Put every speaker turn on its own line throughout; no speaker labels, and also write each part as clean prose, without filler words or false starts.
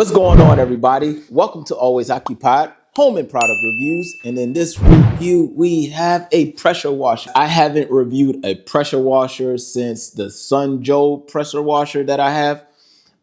What's going on, everybody? Welcome to Always Occupied Home and Product Reviews. And in this review, we have a pressure washer. I haven't reviewed a pressure washer since the Sun Joe pressure washer that I have.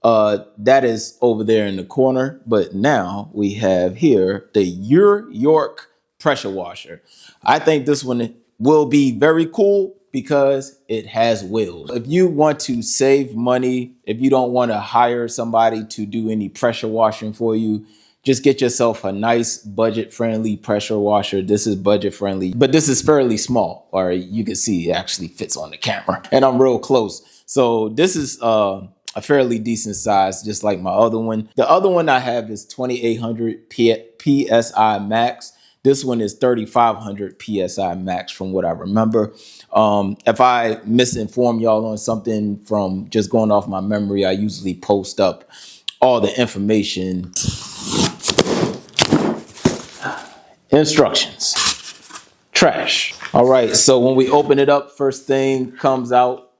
That is over there in the corner. But now we have here the Yeryork pressure washer. I think this one will be very cool because it has wheels. If you want to save money, if you don't want to hire somebody to do any pressure washing for you, just get yourself a nice budget-friendly pressure washer. This is budget-friendly, but this is fairly small. Or you can see it actually fits on the camera, and I'm real close. So this is a fairly decent size, just like my other one. The other one I have is 2800 PSI max. This one is 3500 PSI max from what I remember. If I misinform y'all on something from just going off my memory, I usually post up all the information. Instructions. Trash. All right, so when we open it up, first thing comes out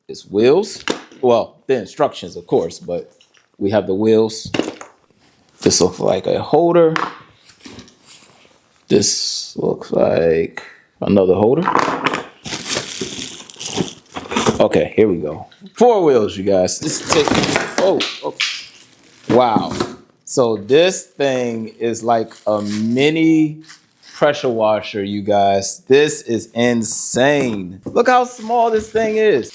is wheels. Well, the instructions, of course, but we have the wheels. This looks like a holder. This looks like another holder. Okay, here we go. 4 wheels, you guys. Oh, wow. So this thing is like a mini pressure washer, you guys. This is insane. Look how small this thing is.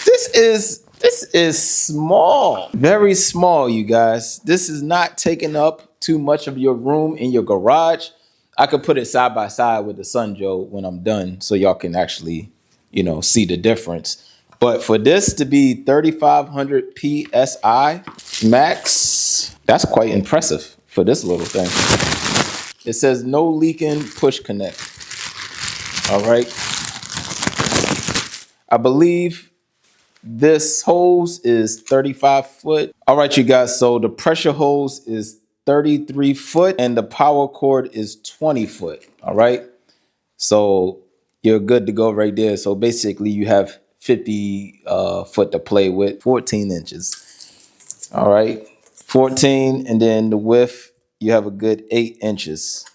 This is small. Very small, you guys. This is not taking up too much of your room in your garage. I could put it side by side with the Sun Joe when I'm done so y'all can actually, see the difference. But for this to be 3500 PSI max, that's quite impressive for this little thing. It says no leaking push connect. All right. I believe this hose is 35 foot. All right, you guys. So the pressure hose is 33 foot and the power cord is 20 foot. All right. So you're good to go right there. So basically you have 50 foot to play with, 14 inches. All right. 14. And then the width, you have a good 8 inches.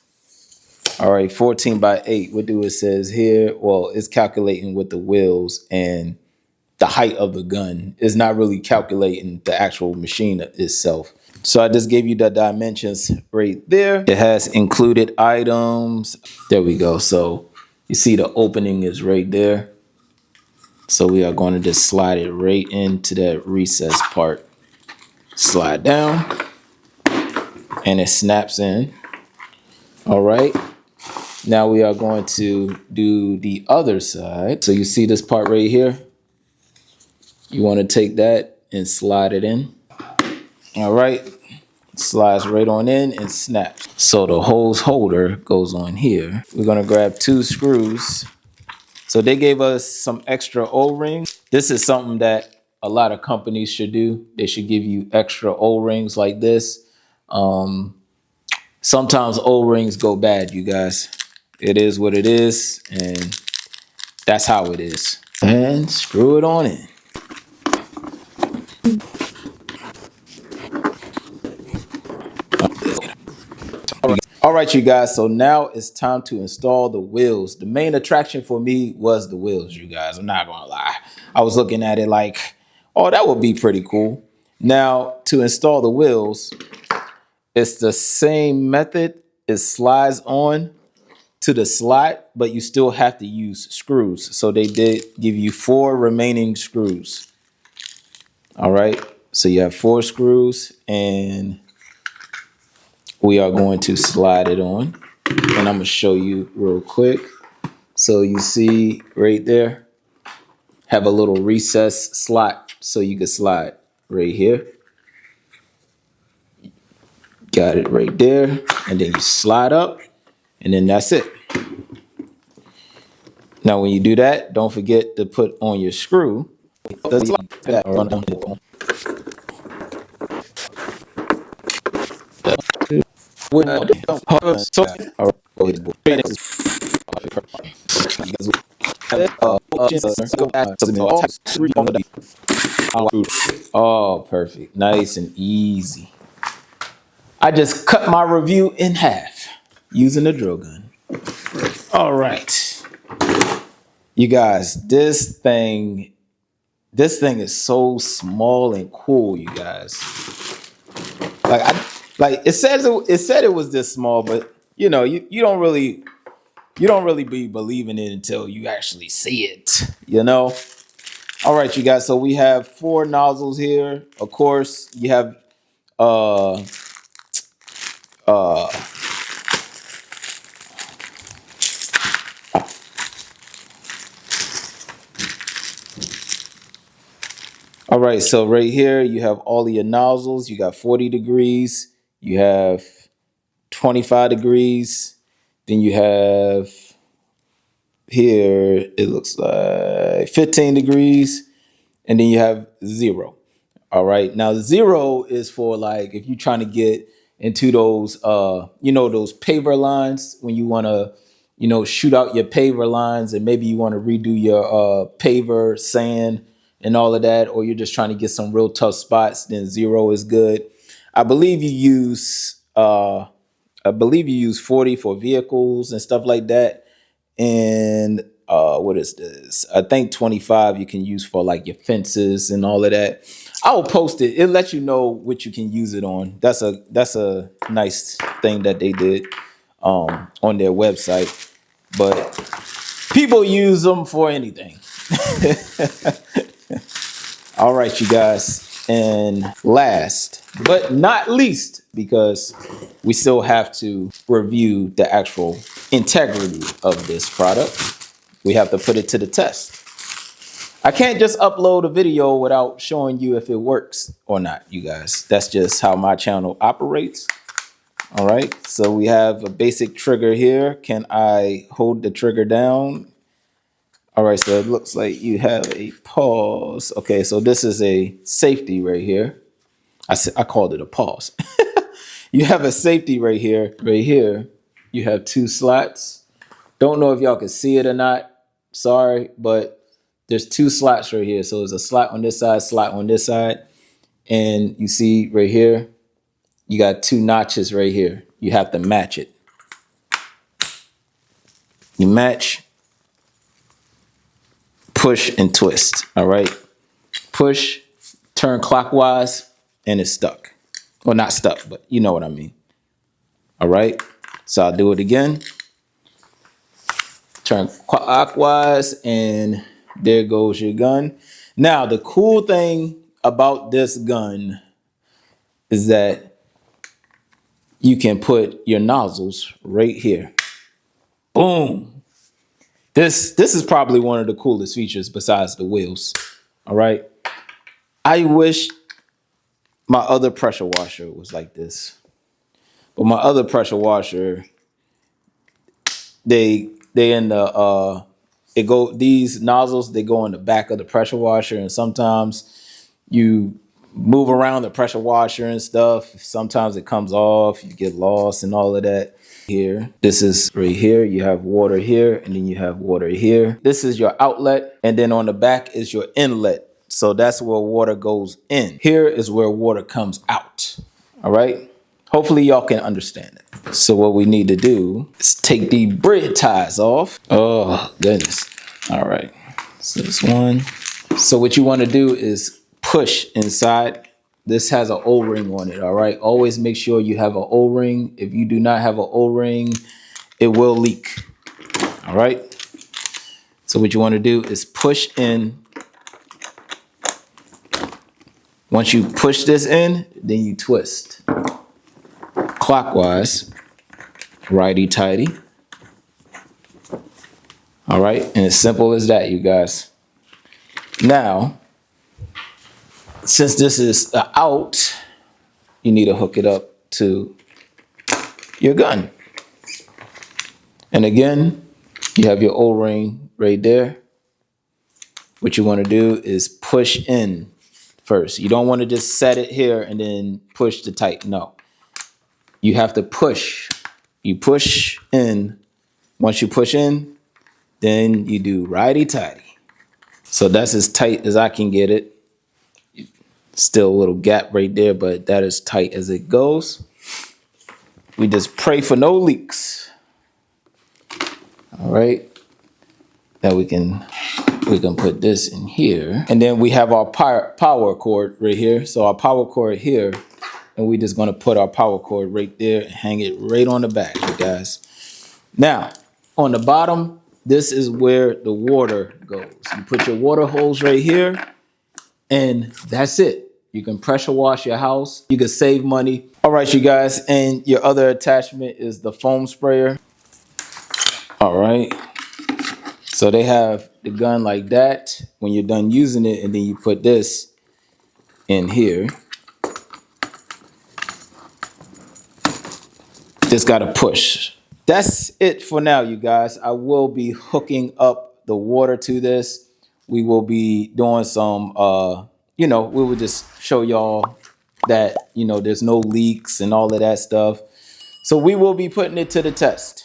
All right. 14 by 8. What do it says here? Well, it's calculating with the wheels and the height of the gun. Is not really calculating the actual machine itself. So I just gave you the dimensions right there. It has included items. There we go. So you see the opening is right there. So we are going to just slide it right into that recess part. Slide down and it snaps in. All right. Now we are going to do the other side. So you see this part right here. You want to take that and slide it in. All right, slides right on in and snaps. So the hose holder goes on here. We're gonna grab 2 screws. So they gave us some extra O-rings. This is something that a lot of companies should do. They should give you extra O-rings like this. Sometimes O-rings go bad, you guys. It is what it is, and that's how it is. And screw it on in. All right, you guys, so now it's time to install the wheels. The main attraction for me was the wheels, you guys. I'm not gonna lie. I was looking at it like, oh, that would be pretty cool. Now, to install the wheels, it's the same method. It slides on to the slot, but you still have to use screws. So they did give you 4 remaining screws. All right, so you have 4 screws and we are going to slide it on, and I'm gonna show you real quick. So you see right there, have a little recess slot so you can slide right here. Got it right there, and then you slide up, and then that's it. Now when you do that, don't forget to put on your screw. Oh, perfect. Nice and easy. I just cut my review in half using the drill gun. All right. You guys, this thing is so small and cool, you guys. It said it was this small, but you know, you don't really be believing it until you actually see it, you know? All right, you guys. So we have 4 nozzles here. Of course, you have uh uh all right, so right here you have all of your nozzles. You got 40 degrees, you have 25 degrees, then you have here it looks like 15 degrees, and then you have 0. All right. Now 0 is for like if you're trying to get into those those paver lines when you want to, shoot out your paver lines, and maybe you want to redo your paver sand and all of that, or you're just trying to get some real tough spots, then 0 is good. I believe you use 40 for vehicles and stuff like that. And what is this? I think 25 you can use for like your fences and all of that. I will post it. It lets you know what you can use it on. That's a nice thing that they did on their website. But people use them for anything. All right, you guys. And last but not least, because we still have to review the actual integrity of this product, we have to put it to the test. I can't just upload a video without showing you if it works or not, you guys. That's just how my channel operates. All right, so we have a basic trigger here. Can I hold the trigger down? All right, so it looks like you have a pause. Okay, so this is a safety right here. I called it a pause. You have a safety right here. Right here, you have 2 slots. Don't know if y'all can see it or not. Sorry, but there's 2 slots right here. So there's a slot on this side, slot on this side. And you see right here, you got 2 notches right here. You have to match it. You match, push, and twist. All right. Push, turn clockwise, and it's stuck. Well, not stuck, but you know what I mean. All right. So I'll do it again. Turn clockwise, and there goes your gun. Now, the cool thing about this gun is that you can put your nozzles right here. Boom. This is probably one of the coolest features besides the wheels. All right. I wish my other pressure washer was like this. But my other pressure washer, they in the these nozzles, they go in the back of the pressure washer, and sometimes you move around the pressure washer and stuff. Sometimes it comes off, you get lost and all of that. Here, this is right here. You have water here, and then you have water here. This is your outlet, and then on the back is your inlet. So that's where water goes in. Here is where water comes out. All right. Hopefully y'all can understand it. So what we need to do is take the bread ties off. Oh, goodness. All right. So this one. So what you want to do is push inside. This has an O-ring on it, all right? Always make sure you have an O-ring. If you do not have an O-ring, it will leak, all right? So what you want to do is push in. Once you push this in, then you twist clockwise, righty-tighty. All right, and as simple as that, you guys. Now, since this is out, you need to hook it up to your gun. And again, you have your O-ring right there. What you want to do is push in first. You don't want to just set it here and then push to tight. No. You have to push. You push in. Once you push in, then you do righty-tighty. So that's as tight as I can get it. Still a little gap right there, but that is tight as it goes. We just pray for no leaks. All right. Now we can put this in here. And then we have our power cord right here. So our power cord here, and we just gonna put our power cord right there and hang it right on the back, you guys. Now, on the bottom, this is where the water goes. You put your water hose right here, and that's it. You can pressure wash your house. You can save money. All right, you guys, and your other attachment is the foam sprayer. All right. So they have the gun like that when you're done using it, and then you put this in here. Just gotta push. That's it for now, you guys. I will be hooking up the water to this. We will be doing some, we will just show y'all that, there's no leaks and all of that stuff. So we will be putting it to the test.